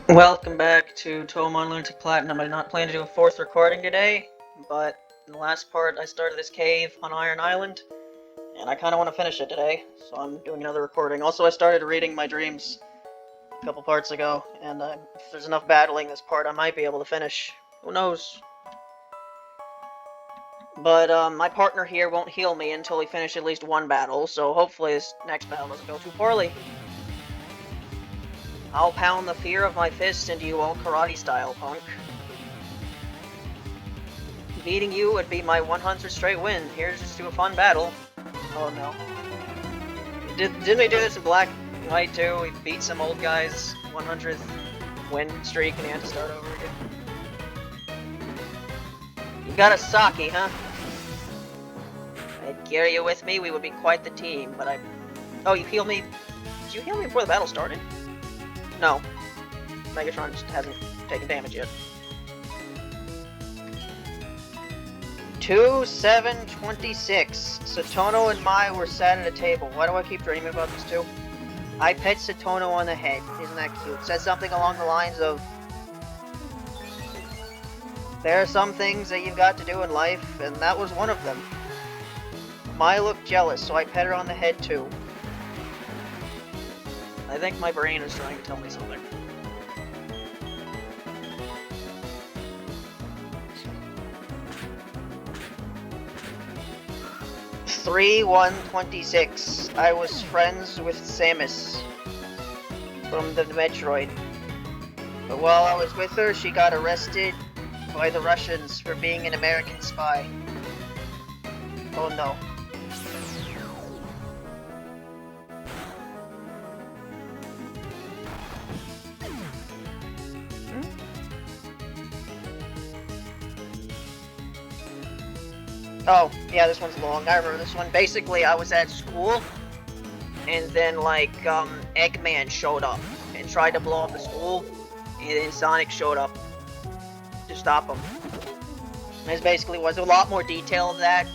Welcome back to Touhoumon Lunatic Platinum. I did not plan to do a fourth recording today, but in the last part I started this cave on Iron Island, and I kind of want to finish it today, so I'm doing another recording. Also, I started reading my dreams a couple parts ago, and if there's enough battling this part, I might be able to finish. Who knows? But my partner here won't heal me until we finish at least one battle, so hopefully this next battle doesn't go too poorly. I'll pound the fear of my fist into you all karate style, punk. Beating you would be my 100th straight win. Here's just to a fun battle. Oh no. Didn't we do this in Black and White too? We beat some old guy's 100th win streak and he had to start over again. You got a sake, huh? I'd carry you with me, we would be quite the team, but I... Oh, you healed me... Did you heal me before the battle started? No. Megatron just hasn't taken damage yet. 2726. Satono and Mai were sat at a table. Why do I keep dreaming about this too? I pet Satono on the head. Isn't that cute? Said something along the lines of, there are some things that you've got to do in life, and that was one of them. Mai looked jealous, so I pet her on the head too. I think my brain is trying to tell me something. Three 126. I was friends with Samus from the Metroid. But while I was with her, she got arrested by the Russians for being an American spy. Oh no. Oh, yeah, this one's long. I remember this one. Basically, I was at school, and then, like, Eggman showed up and tried to blow up the school, and then Sonic showed up to stop him. And this basically was a lot more detail of that.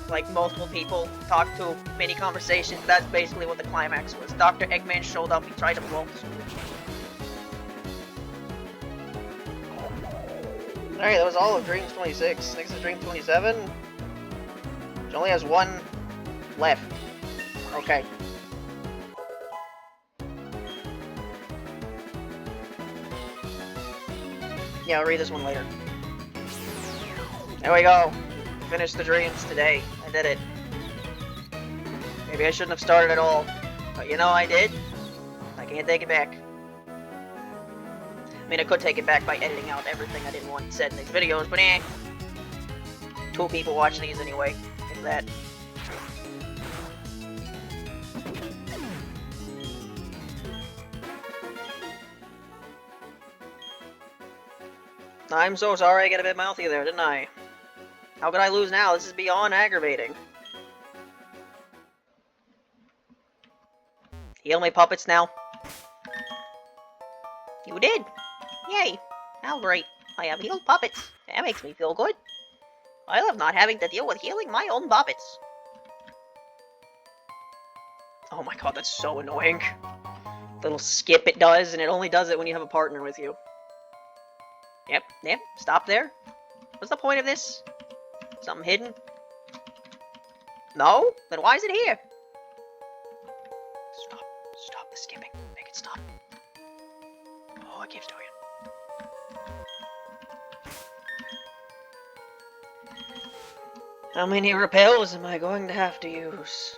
Like, multiple people talked to many conversations. That's basically what the climax was. Dr. Eggman showed up, he tried to blow up the school. Alright, that was all of Dreams 26. Next is Dream 27. Which only has one left. Okay. Yeah, I'll read this one later. There we go. Finished the dreams today. I did it. Maybe I shouldn't have started at all. But you know, I did. I can't take it back. I mean, I could take it back by editing out everything I didn't want said in these videos, but eh. 2 people watch these anyway. If that. I'm so sorry I get a bit mouthy there, didn't I? How could I lose now? This is beyond aggravating. Heal my puppets now. You did! Yay! How great. I have healed puppets. That makes me feel good. I love not having to deal with healing my own puppets. Oh my god, that's so annoying. Little skip it does, and it only does it when you have a partner with you. Yep, stop there. What's the point of this? Something hidden? No? Then why is it here? Stop the skipping. Make it stop. Oh, it keeps doing it. How many repels am I going to have to use?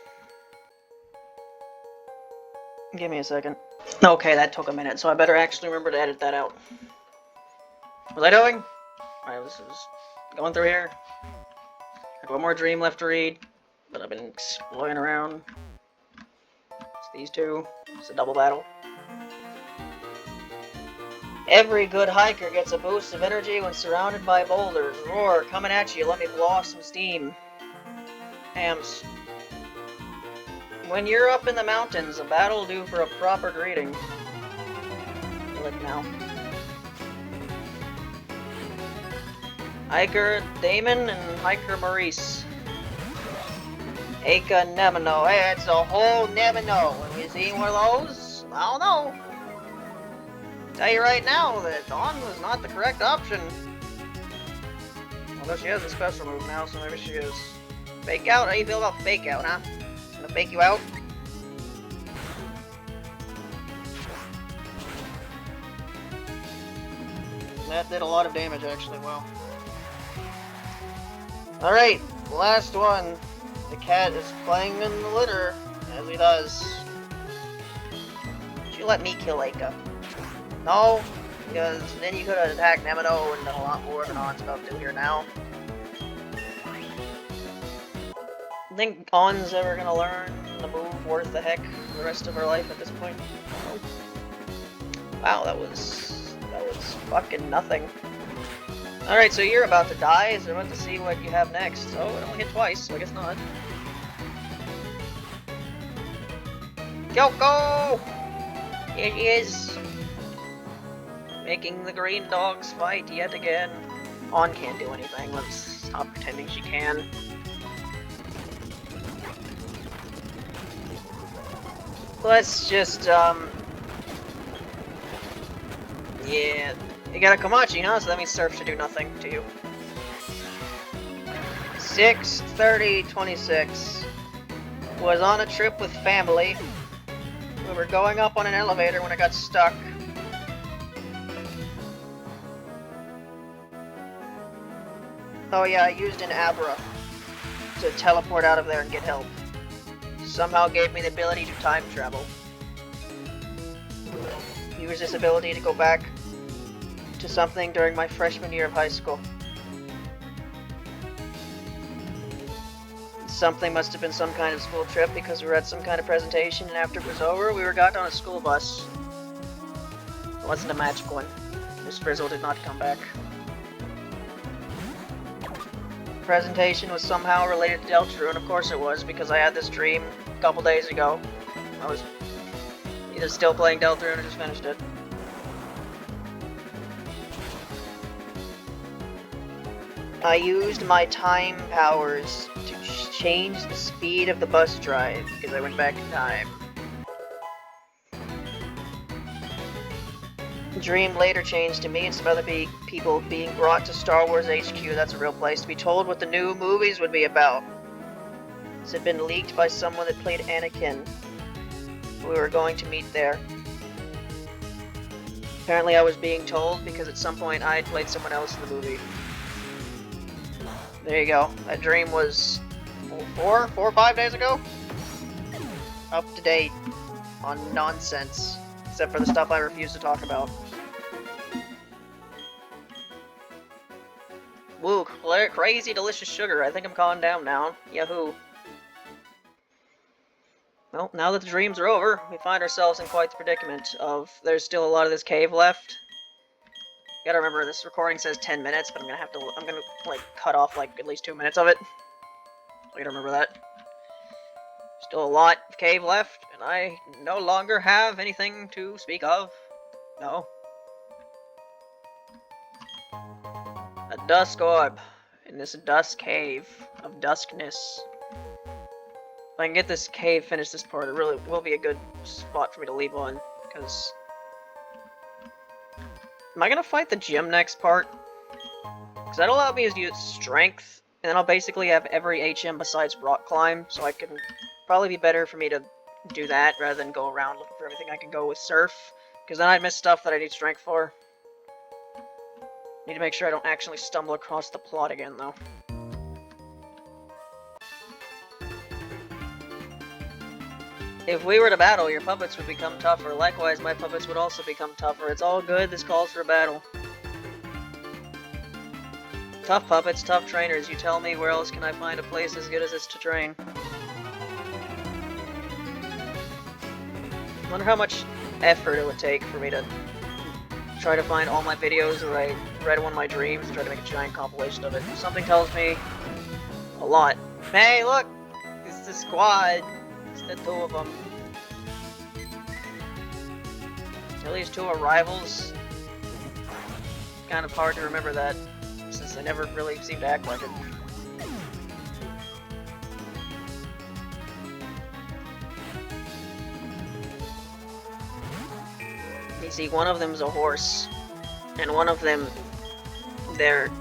Give me a second. Okay, that took a minute, so I better actually remember to edit that out. What was I doing? I was going through here. Had one more dream left to read, but I've been exploring around. It's these two. It's a double battle. Every good hiker gets a boost of energy when surrounded by boulders. Roar, coming at you, let me blow off some steam. Hams. When you're up in the mountains, a battle due for a proper greeting. Look now. Hiker Damon and Hiker Maurice. Aka Nemino. Hey, it's a whole Nemino. Have you seen one of those? I don't know. Tell you right now that Dawn was not the correct option. Although she has a special move now, so maybe she is. Fake out? How do you feel about fake out, huh? Gonna fake you out? That did a lot of damage, actually. Wow. Alright, last one. The cat is playing in the litter, as he does. Did you let me kill Aika? No, because then you could have attacked Nemino and done a lot more than On's about to do here now. I think On's ever gonna learn the move worth the heck for the rest of her life at this point. Oh. Wow, that was fucking nothing. Alright, so you're about to die, so we're about to see what you have next. Oh, it only hit twice, so I guess not. Kyoko! Here she is! Making the green dogs fight yet again. On can't do anything, let's stop pretending she can. Let's just, yeah. You got a Komachi, huh? So that means Surf should do nothing to you. 6:30:26. Was on a trip with family. We were going up on an elevator when I got stuck. Oh yeah, I used an Abra to teleport out of there and get help. Somehow gave me the ability to time travel. Use this ability to go back to something during my freshman year of high school. Something must have been some kind of school trip because we were at some kind of presentation, and after it was over, we were got on a school bus. It wasn't a magic one. Miss Frizzle did not come back. The presentation was somehow related to Deltarune, and of course it was, because I had this dream a couple days ago. I was either still playing Deltarune or just finished it. I used my time powers to change the speed of the bus drive, because I went back in time. The dream later changed to me and some other people being brought to Star Wars HQ, that's a real place, to be told what the new movies would be about. This had been leaked by someone that played Anakin. We were going to meet there. Apparently I was being told because at some point I had played someone else in the movie. There you go. That dream was 4 or 5 days ago? Up to date on nonsense. Except for the stuff I refuse to talk about. Woo, crazy delicious sugar. I think I'm calming down now. Yahoo. Well, now that the dreams are over, we find ourselves in quite the predicament of there's still a lot of this cave left. Gotta remember, this recording says 10 minutes, but I'm gonna like, cut off, like, at least 2 minutes of it. So I gotta remember that. Still a lot of cave left, and I no longer have anything to speak of. No. A dusk orb in this dusk cave of duskness. If I can get this cave, finish this part, it really will be a good spot for me to leave on, because... Am I gonna fight the gym next part? Because that'll allow me to use strength, and then I'll basically have every HM besides rock climb, so I can probably be better for me to do that rather than go around looking for everything I can go with surf, because then I'd miss stuff that I need strength for. Need to make sure I don't actually stumble across the plot again, though. If we were to battle, your puppets would become tougher. Likewise, my puppets would also become tougher. It's all good, this calls for a battle. Tough puppets, tough trainers. You tell me, where else can I find a place as good as this to train? I wonder how much effort it would take for me to try to find all my videos where I read one of my dreams and try to make a giant compilation of it. Something tells me a lot. Hey, look! It's the squad. It's the two of them. At least 2 are rivals. It's kind of hard to remember that, since they never really seem to act like it. You see, one of them's a horse, and one of them, their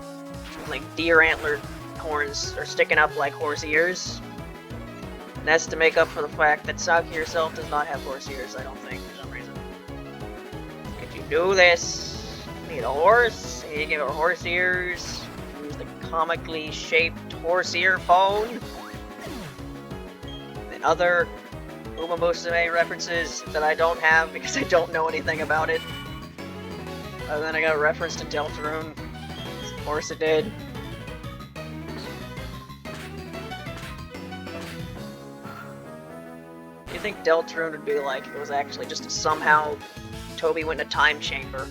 like deer antler horns are sticking up like horse ears. And that's to make up for the fact that Saki herself does not have horse ears, I don't think, for some reason. Could you do this? You need a horse, you need to give her horse ears, use the comically shaped horse ear phone. The other Uma Musume references that I don't have because I don't know anything about it. Other than I got a reference to Deltarune. Of course it did. Do you think Deltarune would be like if it was actually just somehow Toby went in a time chamber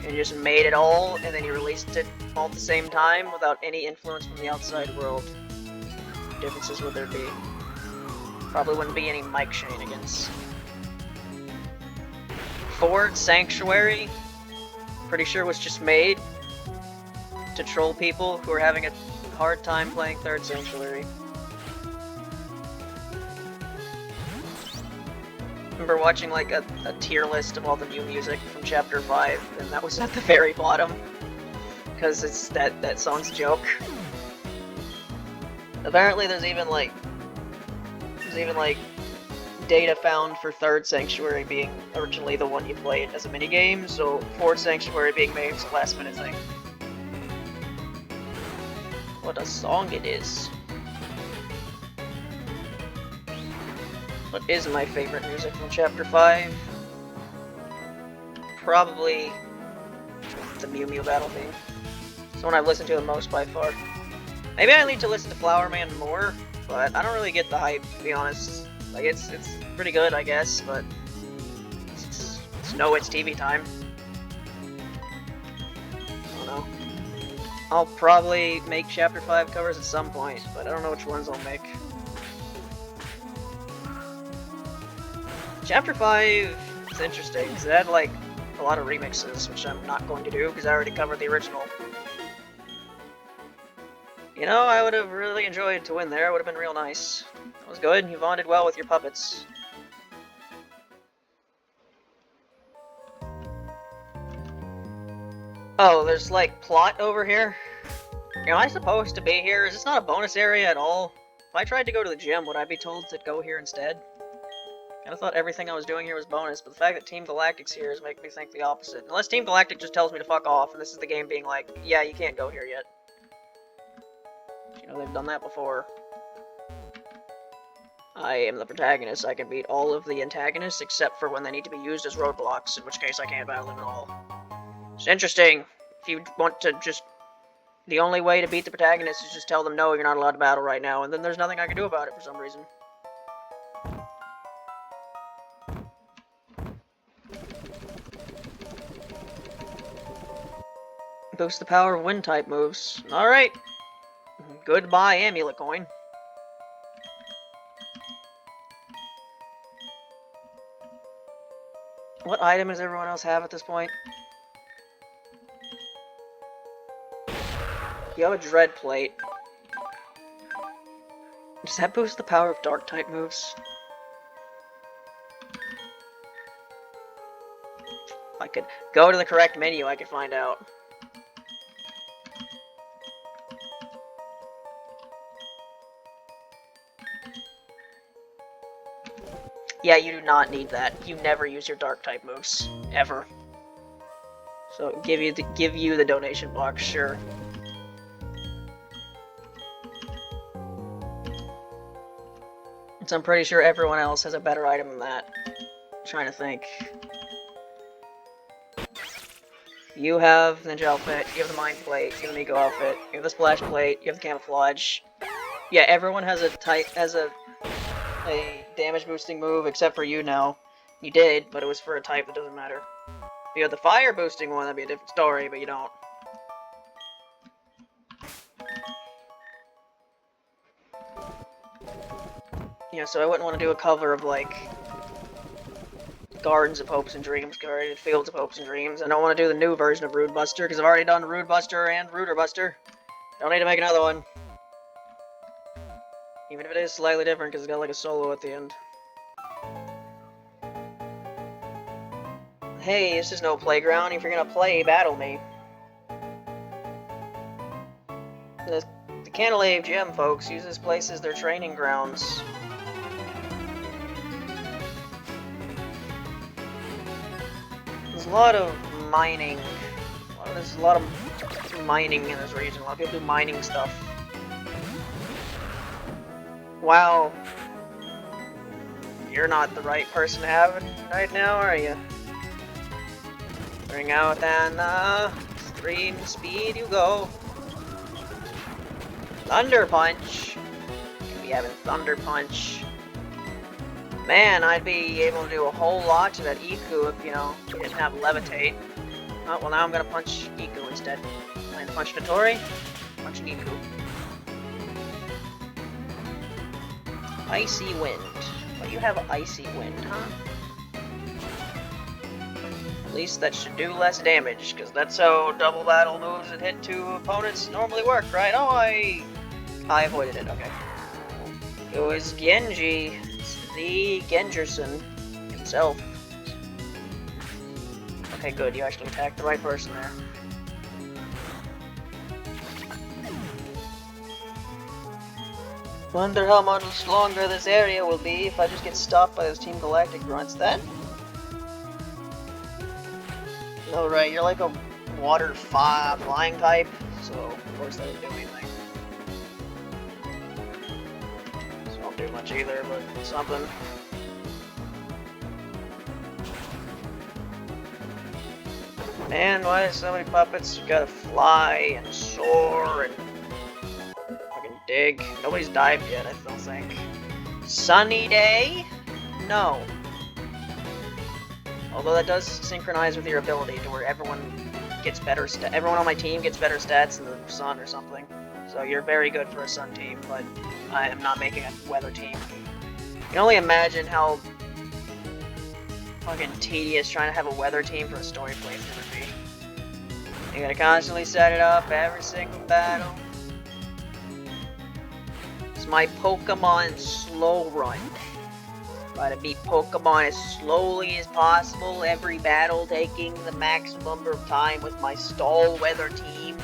and just made it all and then he released it all at the same time without any influence from the outside world? What differences would there be? Probably wouldn't be any Mike shenanigans. Fort Sanctuary, pretty sure was just made to troll people who are having a hard time playing 3rd Sanctuary. I remember watching like a tier list of all the new music from Chapter 5, and that was at the very bottom, because it's that song's a joke. Apparently there's even like data found for 3rd Sanctuary being originally the one you played as a minigame, so 4th Sanctuary being made was a last minute thing. What a song it is. What is my favorite music from Chapter 5? Probably the Mew Mew battle theme. It's the one I've listened to the most by far. Maybe I need to listen to Flower Man more, but I don't really get the hype, to be honest. Like, it's pretty good, I guess, but it's TV time. I don't know. I'll probably make Chapter 5 covers at some point, but I don't know which ones I'll make. Chapter 5 is interesting, because it had, like, a lot of remixes, which I'm not going to do, because I already covered the original. You know, I would have really enjoyed to win there, it would have been real nice. That was good, you bonded well with your puppets. Oh, there's, like, plot over here? Am I supposed to be here? Is this not a bonus area at all? If I tried to go to the gym, would I be told to go here instead? I thought everything I was doing here was bonus, but the fact that Team Galactic's here is making me think the opposite. Unless Team Galactic just tells me to fuck off, and this is the game being like, yeah, you can't go here yet. You know, they've done that before. I am the protagonist. I can beat all of the antagonists, except for when they need to be used as roadblocks, in which case I can't battle them at all. It's interesting. If you want to just... The only way to beat the protagonist is just tell them, no, you're not allowed to battle right now, and then there's nothing I can do about it for some reason. Boost the power of wind-type moves. Alright. Goodbye, Amulet Coin. What item does everyone else have at this point? You have a Dread Plate. Does that boost the power of Dark-type moves? If I could go to the correct menu, I could find out. Yeah, you do not need that. You never use your Dark-type moves. Ever. So, give you the donation box, sure. So I'm pretty sure everyone else has a better item than that. I'm trying to think. You have the Ninja outfit, you have the Mind Plate, you have the Miko outfit, you have the Splash Plate, you have the Camouflage. Yeah, everyone has a damage boosting move, except for you now. You did, but it was for a type that doesn't matter. If you had the fire boosting one, that'd be a different story, but you don't. Yeah, so I wouldn't want to do a cover of, like, Gardens of Hopes and Dreams, because I already did Fields of Hopes and Dreams. I don't want to do the new version of Rude Buster, because I've already done Rude Buster and Ruder Buster. Don't need to make another one. Even if it is slightly different, because it's got, like, a solo at the end. Hey, this is no playground. If you're gonna play, battle me. The Cantilave Gym, folks, use this place as their training grounds. There's a lot of mining. There's a lot of mining in this region. A lot of people do mining stuff. Wow. You're not the right person to have it right now, are you? Bring out then, stream speed you go. Thunder Punch. Could be having Thunder Punch. Man, I'd be able to do a whole lot to that Iku if, you know, we didn't have Levitate. Oh, well, now I'm gonna punch Iku instead. Plan to punch Notori, punch Iku. Icy Wind. But you have Icy Wind, huh? At least that should do less damage, because that's how double battle moves that hit two opponents normally work, right? Oh, I avoided it, okay. It was Genji, the Genjerson himself. Okay, good, you actually attacked the right person there. Wonder how much longer this area will be if I just get stopped by those Team Galactic grunts then? Oh right, you're like a water flying type, so of course that doesn't do anything. This won't do much either, but something. Man, why is so many puppets gotta fly and soar and fucking dig? Nobody's dived yet, I don't think. Sunny day? No. Although that does synchronize with your ability to where everyone gets better everyone on my team gets better stats in the sun or something. So you're very good for a sun team, but I am not making a weather team. You can only imagine how fucking tedious trying to have a weather team for a story playthrough would be. You gotta constantly set it up every single battle. It's my Pokemon slow run. Try to beat Pokemon as slowly as possible, every battle taking the maximum number of time with my stall weather team.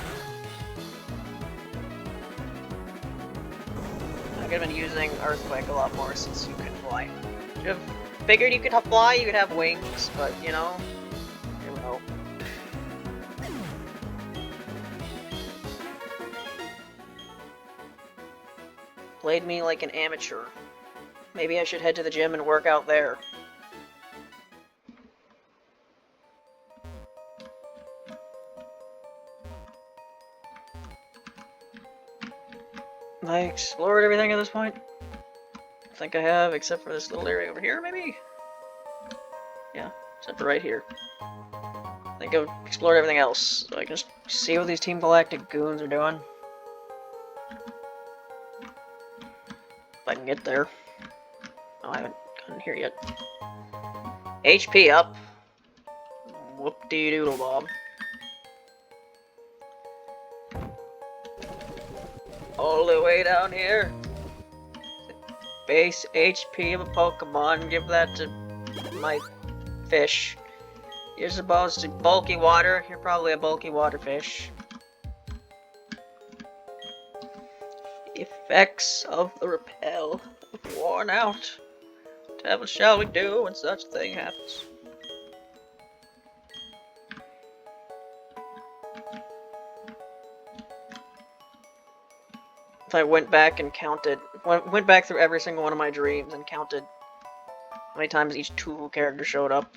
I could have been using Earthquake a lot more since you could fly. Should have figured you could fly, you could have wings, but you know, you never know. Played me like an amateur. Maybe I should head to the gym and work out there. I explored everything at this point. I think I have, except for this little area over here, maybe? Yeah, except for right here. I think I've explored everything else, so I can just see what these Team Galactic goons are doing. If I can get there. Oh, I haven't gotten here yet. HP up. Whoop-de-doodle bob. All the way down here. Base HP of a Pokemon. Give that to my fish. You're supposed to bulky water. You're probably a bulky water fish. Effects of the repel. Worn out. What shall we do when such a thing happens? If I went back and counted, went back through every single one of my dreams and counted how many times each Touhoumon character showed up,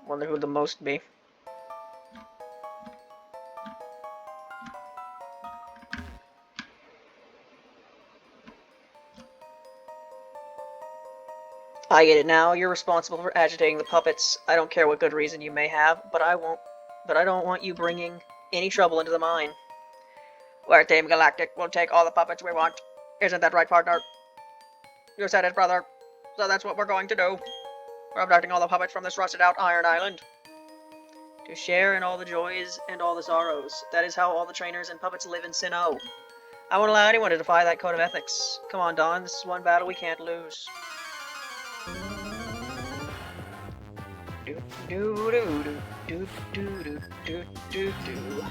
wonder who the most be. I get it now. You're responsible for agitating the puppets. I don't care what good reason you may have, but I don't want you bringing any trouble into the mine. We're Team Galactic. We'll take all the puppets we want. Isn't that right, partner? You said it, brother. So that's what we're going to do. We're abducting all the puppets from this rusted-out Iron Island. To share in all the joys and all the sorrows. That is how all the trainers and puppets live in Sinnoh. I won't allow anyone to defy that code of ethics. Come on, Don. This is one battle we can't lose. Do do do do do do do do.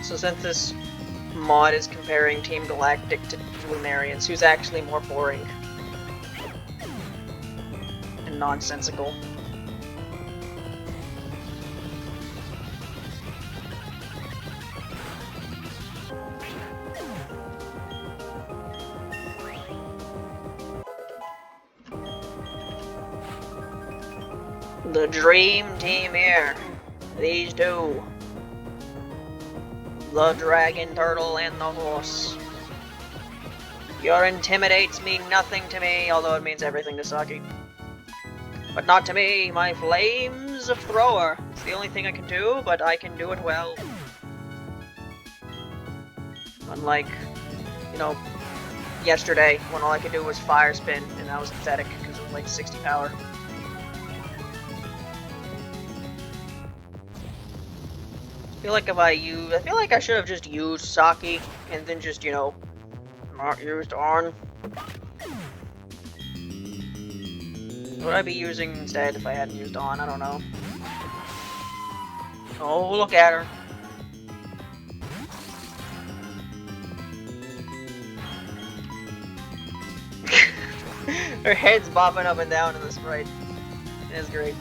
So since this mod is comparing Team Galactic to Lunarians, who's actually more boring and nonsensical? The dream team here. These two. The dragon, turtle, and the horse. Your intimidates mean nothing to me, although it means everything to Saki. But not to me, my flames of thrower. It's the only thing I can do, but I can do it well. Unlike, you know, yesterday, when all I could do was fire spin, and that was pathetic, because it was like 60 power. I feel like I should have just used Saki and then just, you know, not used Arn. What would I be using instead if I hadn't used Arn? I don't know. Oh, look at her. Her head's bobbing up and down in the sprite. It's great.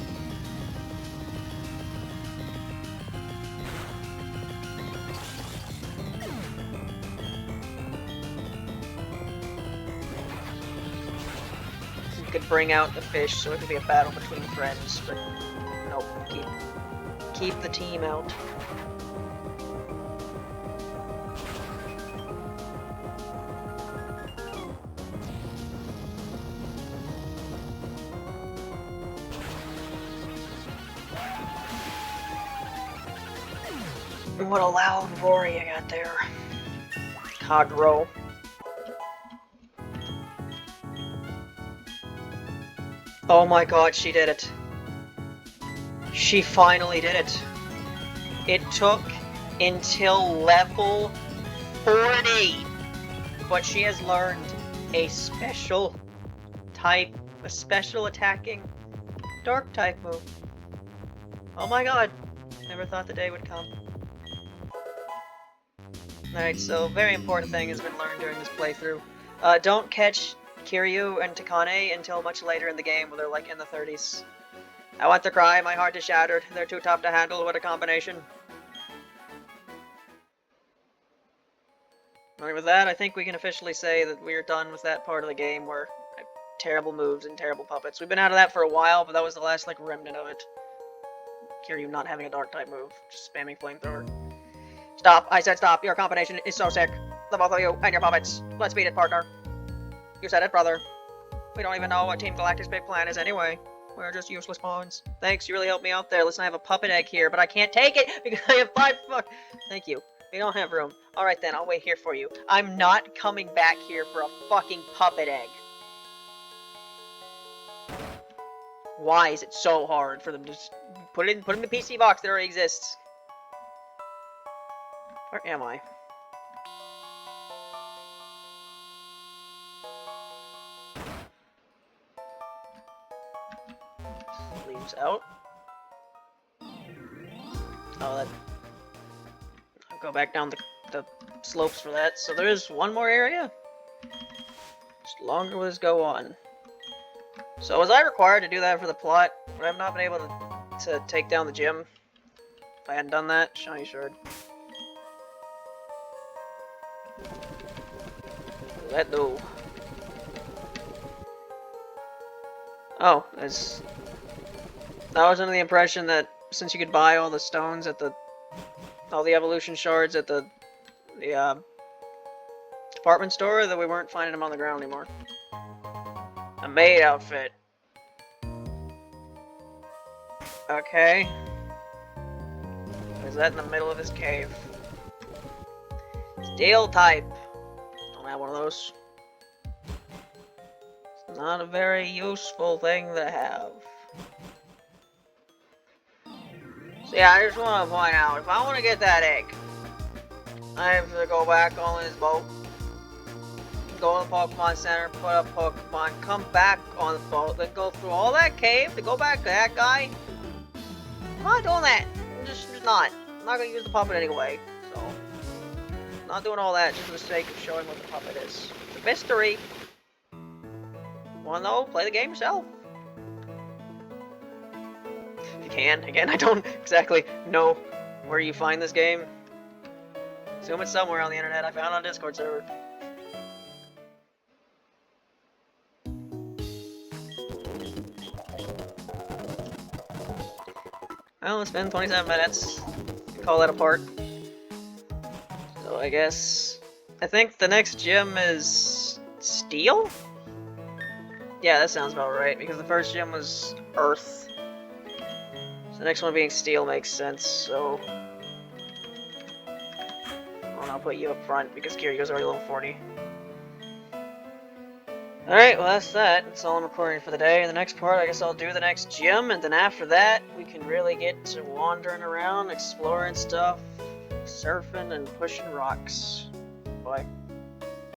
Could bring out the fish, so it could be a battle between friends, but nope, keep the team out. What a loud roar you got there. Codro. Oh my god, she did it. She finally did it. It took until level 40, but she has learned a special attacking dark type move. Oh my god, never thought the day would come. Alright, so very important thing has been learned during this playthrough. Don't catch Kiryu and Takane until much later in the game, where they're like in the 30s. I want to cry, my heart is shattered. They're too tough to handle, what a combination. Alright, with that, I think we can officially say that we're done with that part of the game where terrible moves and terrible puppets. We've been out of that for a while, but that was the last like remnant of it. Kiryu not having a dark type move, just spamming flamethrower. Stop, I said stop, your combination is so sick. The both of you and your puppets. Let's beat it, partner. You said it, brother. We don't even know what Team Galactic's big plan is anyway. We're just useless pawns. Thanks, you really helped me out there. Listen, I have a puppet egg here, but I can't take it because I have 5 Thank you. We don't have room. Alright then, I'll wait here for you. I'm not coming back here for a fucking puppet egg. Why is it so hard for them to just put it in the PC box that already exists? Where am I? Leaves out. Oh, that. I'll go back down the slopes for that. So there is one more area. Just longer will this go on. So was I required to do that for the plot? Would I have not been able to take down the gym if I hadn't done that? Shiny shard. Let go. Oh, I was under the impression that since you could buy all the stones at all the evolution shards at the department store, that we weren't finding them on the ground anymore. A maid outfit. Okay. Is that in the middle of this cave? Steel type. Don't have one of those. It's not a very useful thing to have. So yeah, I just want to point out, if I want to get that egg, I have to go back on this boat, go to the Pokemon Center, put up Pokemon, come back on the boat, then go through all that cave to go back to that guy. I'm not doing that. I'm just not. I'm not gonna use the puppet anyway. So, not doing all that just for the sake of showing what the puppet is. It's a mystery. Wanna know? Play the game yourself. If you can. Again, I don't exactly know where you find this game. Assume it's somewhere on the internet. I found it on a Discord server. Well, it's been 27 minutes. Call that a part. So I guess... I think the next gym is... Steel? Yeah, that sounds about right, because the first gym was Earth. So the next one being Steel makes sense, so... I'll put you up front, because Kiriko's already level 40. Alright, well that's that. That's all I'm recording for the day. In the next part, I guess I'll do the next gym, and then after that, we can really get to wandering around, exploring stuff, surfing, and pushing rocks. Bye.